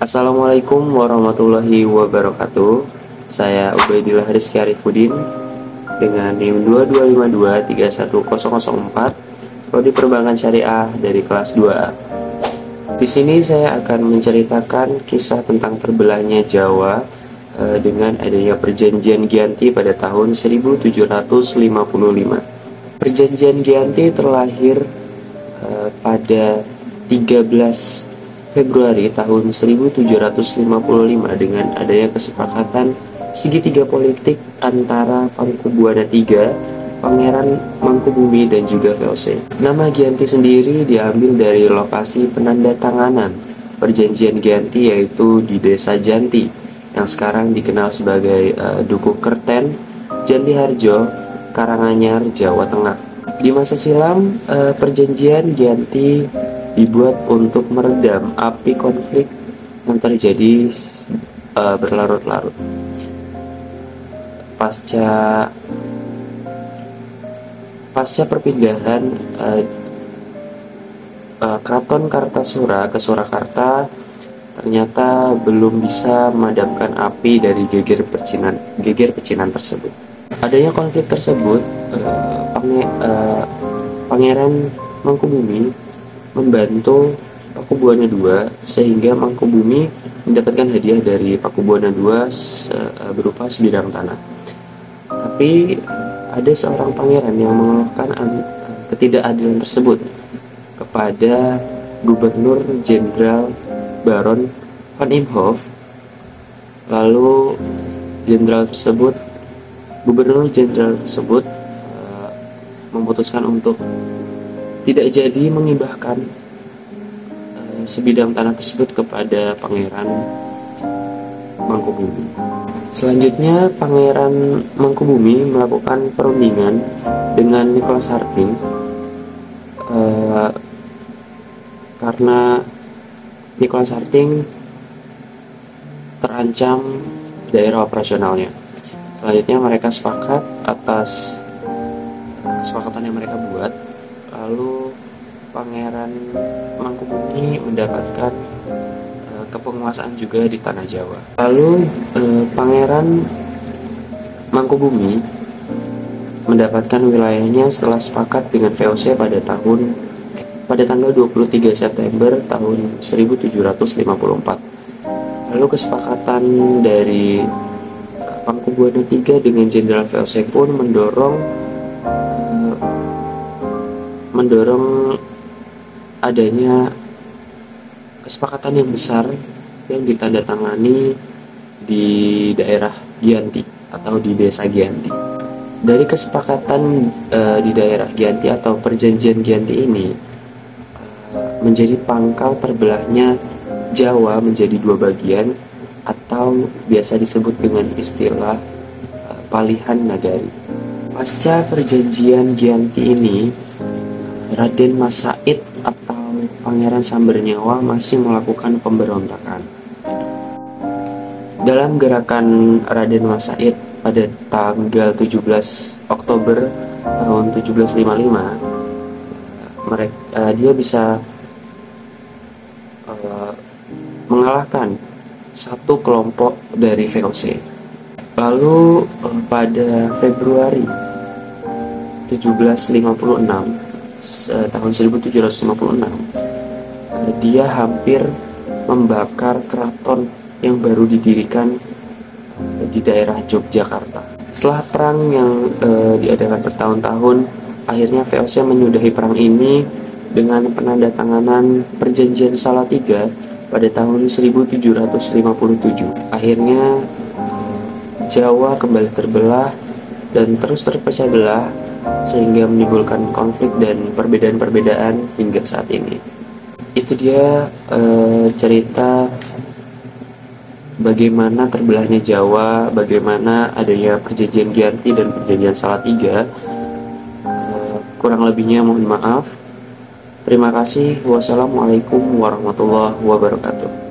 Assalamualaikum warahmatullahi wabarakatuh. Saya Ubaidillah Rizky Arifudin dengan NIM 22523104, Prodi Perbankan Syariah dari kelas 2A. Di sini saya akan menceritakan kisah tentang terbelahnya Jawa dengan adanya Perjanjian Giyanti pada tahun 1755. Perjanjian Giyanti terlahir pada 13 Februari tahun 1755 dengan adanya kesepakatan segitiga politik antara Mangkubuana III, Pangeran Mangkubumi dan juga VOC. Nama Giyanti sendiri diambil dari lokasi penandatanganan Perjanjian Giyanti, yaitu di Desa Janti yang sekarang dikenal sebagai Dukuh Kerten, Jantiharjo, Karanganyar, Jawa Tengah. Di masa silam, Perjanjian Giyanti dibuat untuk meredam api konflik yang terjadi berlarut-larut. Pasca perpindahan Keraton Kartasura ke Surakarta, ternyata belum bisa memadamkan api dari geger pecinan tersebut. Adanya konflik tersebut, Pangeran Mangkubumi membantu Pakubuana II sehingga Mangkubumi mendapatkan hadiah dari Pakubuana II berupa sebidang tanah. Tapi ada seorang pangeran yang mengeluhkan ketidakadilan tersebut kepada Gubernur Jenderal Baron van Imhoff. Lalu Gubernur Jenderal tersebut memutuskan untuk tidak jadi mengibahkan sebidang tanah tersebut kepada Pangeran Mangkubumi. Selanjutnya, Pangeran Mangkubumi melakukan perundingan dengan Nicholas Harting karena Nicholas Harting terancam daerah operasionalnya. Selanjutnya, mereka sepakat atas kesepakatan yang mereka buat. Lalu Pangeran Mangkubumi mendapatkan kepenguasaan juga di tanah Jawa. Lalu Pangeran Mangkubumi mendapatkan wilayahnya setelah sepakat dengan VOC pada tanggal 23 September tahun 1754. Lalu kesepakatan dari Mangkubuana III dengan Jenderal VOC pun mendorong adanya kesepakatan yang besar yang ditandatangani di daerah Giyanti atau di Desa Giyanti. Dari kesepakatan di daerah Giyanti atau Perjanjian Giyanti ini menjadi pangkal terbelahnya Jawa menjadi dua bagian atau biasa disebut dengan istilah Palihan Nagari. Pasca Perjanjian Giyanti ini, Raden Mas Said atau Pangeran Sambernyawa masih melakukan pemberontakan. Dalam gerakan Raden Mas Said pada tanggal 17 Oktober tahun 1755, dia bisa mengalahkan satu kelompok dari VOC. Lalu pada Februari 1756 tahun 1756, dia hampir membakar keraton yang baru didirikan di daerah Yogyakarta. Setelah perang yang diadakan bertahun-tahun, akhirnya VOC menyudahi perang ini dengan penandatanganan Perjanjian Salatiga pada tahun 1757. Akhirnya Jawa kembali terbelah dan terus terpecah belah, sehingga menimbulkan konflik dan perbedaan-perbedaan hingga saat ini. Itu dia cerita bagaimana terbelahnya Jawa, bagaimana adanya Perjanjian Giyanti dan Perjanjian Salatiga. Kurang lebihnya mohon maaf. Terima kasih. Wassalamualaikum warahmatullahi wabarakatuh.